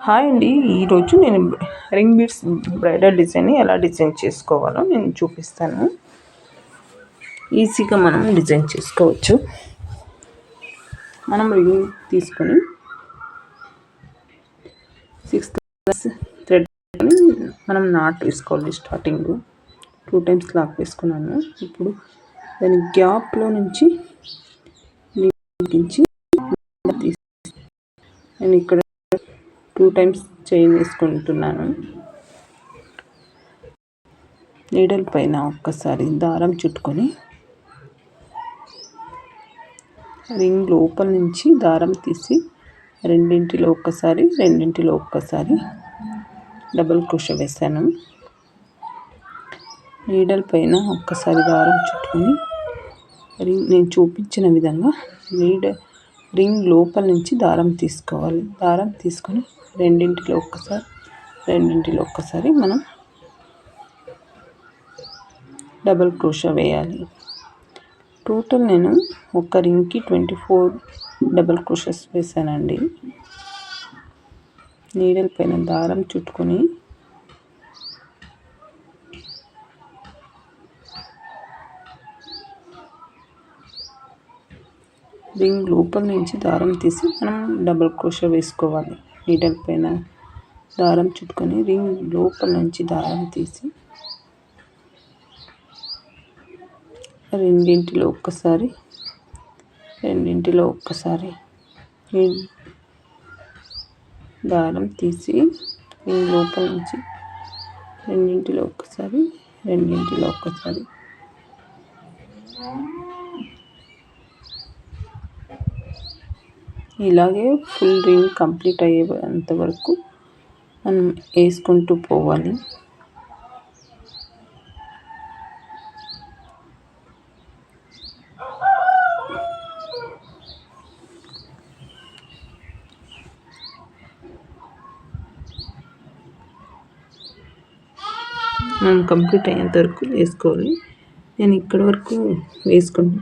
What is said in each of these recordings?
Hi అండి. ఈరోజు నేను రింగ్ బీడ్స్ బ్రైడల్ డిజైన్ని ఎలా డిజైన్ చేసుకోవాలో నేను చూపిస్తాను. ఈజీగా మనం డిజైన్ చేసుకోవచ్చు. మనం రింగ్ తీసుకొని 6 థ్రెడ్ మనం నాట్ వేసుకోవాలి. స్టార్టింగ్ 2 టైమ్స్ లాక్ వేసుకున్నాను. ఇప్పుడు దాని గ్యాప్లో నుంచి నేను ఇక్కడ 2 టైమ్స్ చైన్ వేసుకుంటున్నాను. నీడల్ పైన ఒక్కసారి దారం చుట్టుకొని రింగ్ లోపల నుంచి దారం తీసి రెండింటిలో ఒక్కసారి డబుల్ క్రోషే వేసాను. నీడల్ పైన ఒక్కసారి దారం చుట్టుకొని నేను చూపించిన విధంగా రింగ్ లోపల నుంచి దారం తీసుకోవాలి. దారం తీసుకొని రెండింటిలో ఒక్కసారి మనం డబుల్ క్రోషే వేయాలి. టోటల్ నేను ఒక రింగ్కి 24 డబుల్ క్రోషెస్ వేసానండి. నీడల్ పైన దారం చుట్టుకొని రింగ్ లోపల నుంచి దారం తీసి మనం డబుల్ క్రోషే వేసుకోవాలి. నీడల్ పైన దారం చుట్టుకొని రింగ్ లోపల నుంచి దారం తీసి రెండింటిలో ఒక్కసారి దారం తీసి రింగ్ లోపల నుంచి రెండింటిలో ఒక్కసారి ఇలాగే ఫుల్ రింగ్ కంప్లీట్ అయ్యేంత వరకు మనం వేసుకుంటూ పోవాలి. మనం కంప్లీట్ అయ్యేంత వరకు వేసుకోవాలి. నేను ఇక్కడి వరకు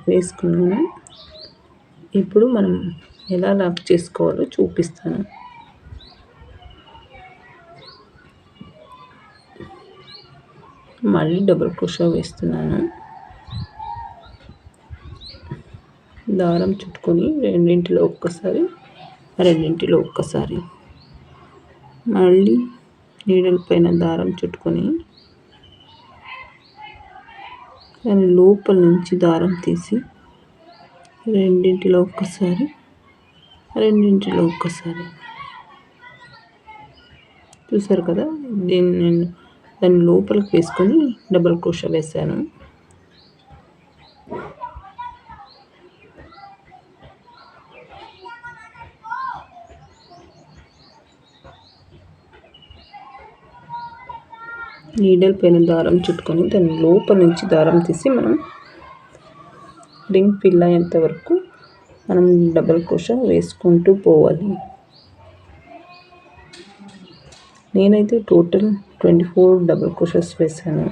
వేసుకున్నాను. ఇప్పుడు మనం ఎలా లాక్ చేసుకోవాలో చూపిస్తాను. మళ్ళీ డబుల్ క్రోషే వేస్తున్నాను. దారం చుట్టుకొని రెండింటిలో ఒక్కసారి మళ్ళీ నీడల్ పైన దారం చుట్టుకొని దాని లోపల నుంచి దారం తీసి రెండింటిలో ఒక్కసారి చూసారు కదా. నేను దాని లోపలికి వేసుకొని డబుల్ క్రోషే వేసాను. నీడల్ పైన దారం చుట్టుకొని దాని లోపల నుంచి దారం తీసి మనం రింగ్ ఫిల్ అయ్యేంత వరకు మనం డబుల్ క్రోషే వేసుకుంటూ పోవాలి. నేనైతే టోటల్ 24 డబుల్ క్రోషెస్ వేసాను.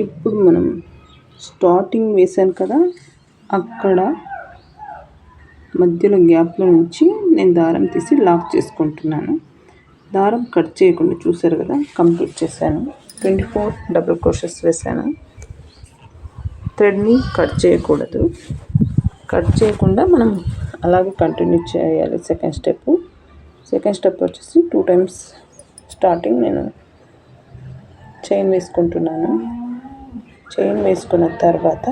ఇప్పుడు మనం స్టార్టింగ్ వేసాను కదా, అక్కడ మధ్యలో గ్యాప్లో నుంచి నేను దారం తీసి లాక్ చేసుకుంటున్నాను. దారం కట్ చేయకుండా చూసారు కదా, కంప్లీట్ చేశాను. 24 డబుల్ క్రోషెస్ వేసాను. థ్రెడ్ని కట్ చేయకూడదు. కట్ చేయకుండా మనం అలాగే కంటిన్యూ చేయాలి. సెకండ్ స్టెప్ వచ్చేసి 2 టైమ్స్ స్టార్టింగ్ నేను చైన్ వేసుకుంటున్నాను. చైన్ వేసుకున్న తర్వాత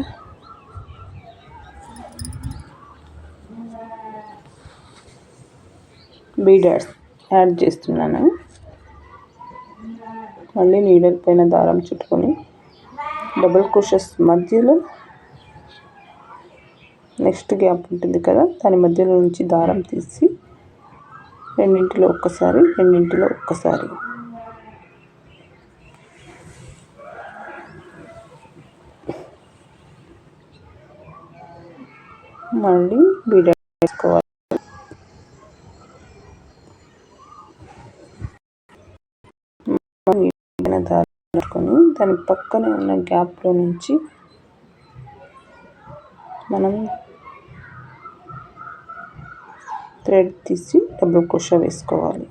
బీడ్ యాడ్ చేస్తున్నాను. మళ్ళీ నీడల్ పైన దారం చుట్టుకొని డబుల్ క్రోషెస్ మధ్యలో నెక్స్ట్ గ్యాప్ ఉంటుంది కదా, దాని మధ్యలో నుంచి దారం తీసి రెండింటిలో ఒక్కసారి మళ్ళీ బీడా వేసుకోవాలి. దాచుకొని దాని పక్కనే ఉన్న గ్యాప్లో నుంచి మనం థ్రెడ్ తీసి డబుల్ క్రోషా వేసుకోవాలి.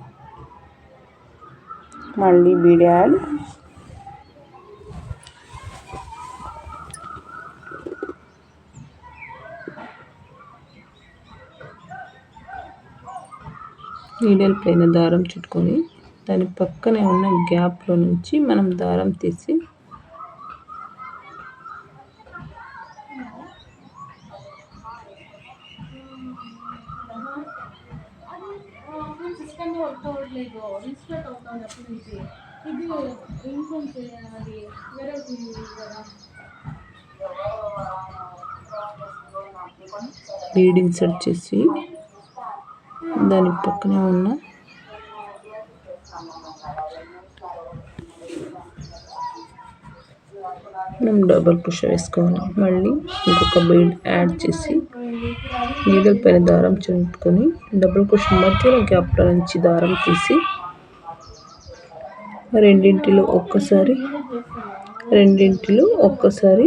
మళ్ళీ బీడ్ యాడ్, నీడల్ పైన దారం చుట్టుకొని దాని పక్కనే ఉన్న గ్యాప్లో నుంచి మనం దారం తీసి లీడ్ ఇన్సర్ట్ చేసి దాని పక్కనే ఉన్న మనం డబుల్ క్రోషా వేసుకోవాలి. మళ్ళీ ఇంకొక బీడ్ యాడ్ చేసి నీడల్ పైన దారం చుట్టుకొని డబుల్ క్రోషా మధ్యలో గ్యాప్ల నుంచి దారం తీసి రెండింటిలో ఒక్కసారి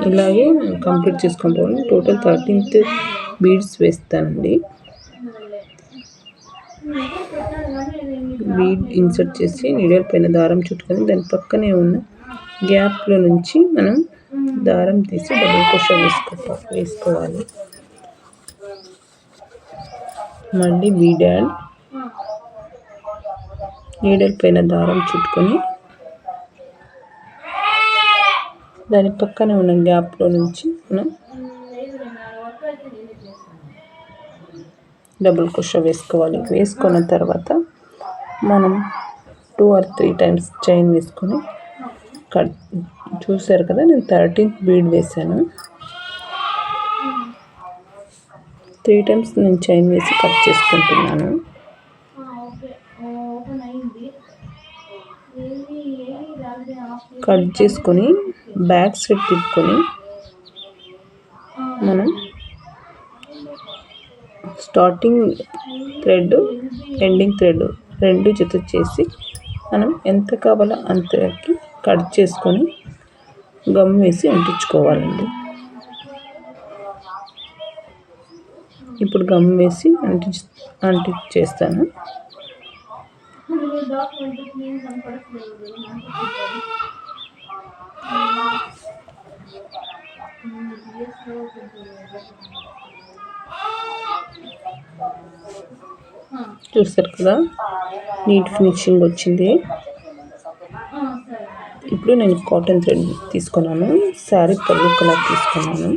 ఇలాగే కంప్లీట్ చేసుకొని పోవాలి. టోటల్ 13 బీడ్స్ వేస్తానండి. బీడ్ ఇన్సర్ట్ చేసి నీడల్ పైన దారం చుట్టుకొని దాని పక్కనే ఉన్న గ్యాప్లో నుంచి మనం దారం తీసి డబుల్ క్రోషా వేసుకోవాలి. మళ్ళీ బీడ్ యాడ్, నీడల్ పైన దారం చుట్టుకొని దాని పక్కనే ఉన్న గ్యాప్లో నుంచి మనం డబుల్ క్రోషా వేసుకోవాలి. వేసుకున్న తర్వాత మనం 2 or 3 times చైన్ వేసుకొని చూసారు కదా, నేను 13th బీడ్ వేసాను. 3 times నేను చైన్ వేసి కట్ చేసుకుంటున్నాను. కట్ చేసుకొని బ్యాక్ సైడ్ తిప్పుకొని మనం స్టార్టింగ్ థ్రెడ్, ఎండింగ్ థ్రెడ్ రెండు జత చేసి మనం ఎంత కావాలో అంతకి కట్ చేసుకొని గమ్ వేసి అంటించుకోవాలండి. ఇప్పుడు గమ్ వేసి అంటించేస్తాను. చూస్తారు కదా, నీట్ ఫినిషింగ్ వచ్చింది. ఇప్పుడు నేను కాటన్ థ్రెడ్ తీసుకున్నాను, శారీ పళ్ళు కలర్ తీసుకున్నాను.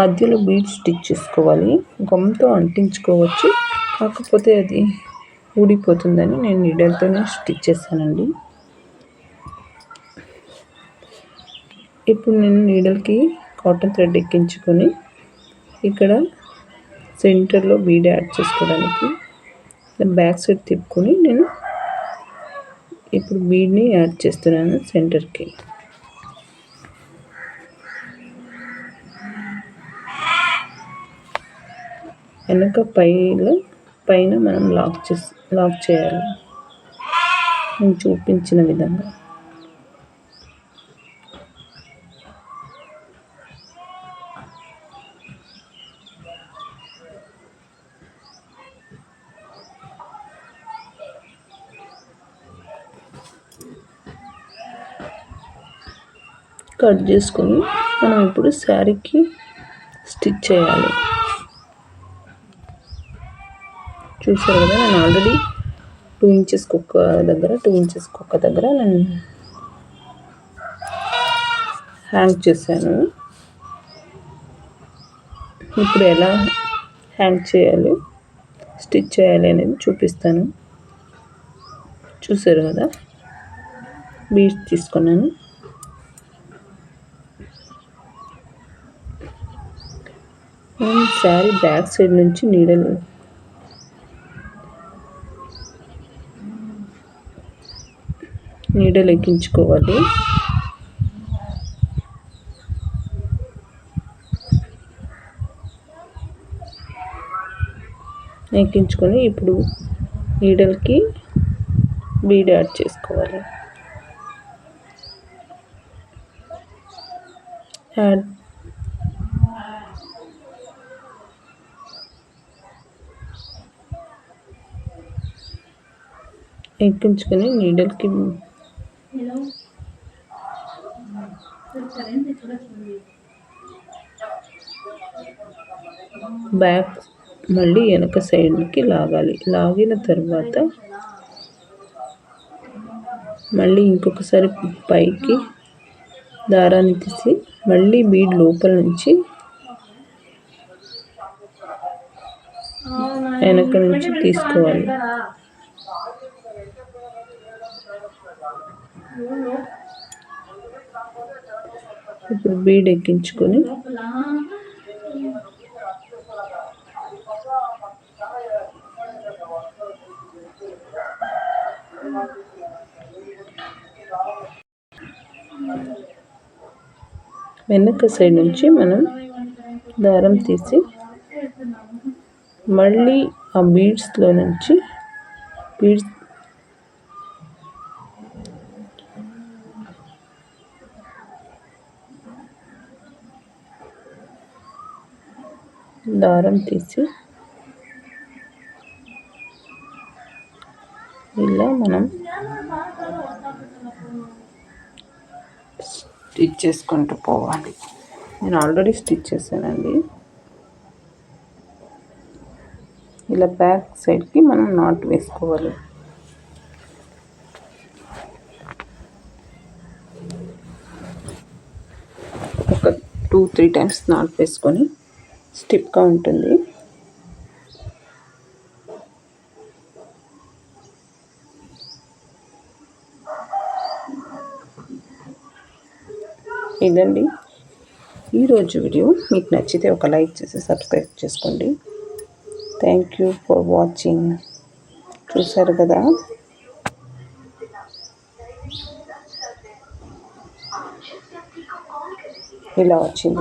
మధ్యలో బీడ్ స్టిచ్ చేసుకోవాలి. గమ్తో అంటించుకోవచ్చు, కాకపోతే అది ఊడిపోతుందని నేను నీడల్తోనే స్టిచ్ చేస్తానండి. ఇప్పుడు నేను నీడల్కి కాటన్ థ్రెడ్ ఎక్కించుకొని ఇక్కడ సెంటర్లో బీడ్ యాడ్ చేసుకోవడానికి బ్యాక్ సైడ్ తిప్పుకొని నేను ఇప్పుడు బీడ్ని యాడ్ చేస్తున్నాను సెంటర్కి. వెనక పైన మనం లాక్ చేయాలి నేను చూపించిన విధంగా. కట్ చేసుకొని మనం ఇప్పుడు శారీకి స్టిచ్ చేయాలి. చూసారు కదా, నేను ఆల్రెడీ 2 inches ఒక్క దగ్గర నేను హ్యాంగ్ చేశాను. ఇప్పుడు ఎలా హ్యాంగ్ చేయాలి, స్టిచ్ చేయాలి అనేది చూపిస్తాను. చూసారు కదా, బీడ్స్ తీసుకున్నాను. శారీ బ్యాక్ సైడ్ నుంచి నీడలు ఎక్కించుకోవాలి. ఎక్కించుకొని ఇప్పుడు నీడల్కి బీడ్ యాడ్ చేసుకోవాలి. ఎక్కించుకొని నీడల్కి బ్యాక్ మళ్ళీ వెనక సైడ్కి లాగాలి. లాగిన తర్వాత మళ్ళీ ఇంకొకసారి పైకి దారాన్ని తీసి మళ్ళీ బీడ్ లోపల నుంచి వెనక నుంచి తీసుకోవాలి. ఇప్పుడు బీడ్ ఎక్కించుకొని వెనక సైడ్ నుంచి మనం దారం తీసి మళ్ళీ ఆ బీడ్స్లో నుంచి దారం తీసి ఇలా మనం స్టిచ్ చేసుకుంటూ పోవాలి. నేను ఆల్రెడీ స్టిచ్ చేశానండి. ఇలా బ్యాక్ సైడ్కి మనం నాట్ వేసుకోవాలి. ఒక 2-3 టైమ్స్ నాట్ వేసుకొని స్టిప్గా ఉంటుంది. ఇదండి ఈరోజు వీడియో. మీకు నచ్చితే ఒక లైక్ చేసి సబ్స్క్రైబ్ చేసుకోండి. Thank you for watching. చూసారు కదా, ఇలా వచ్చింది.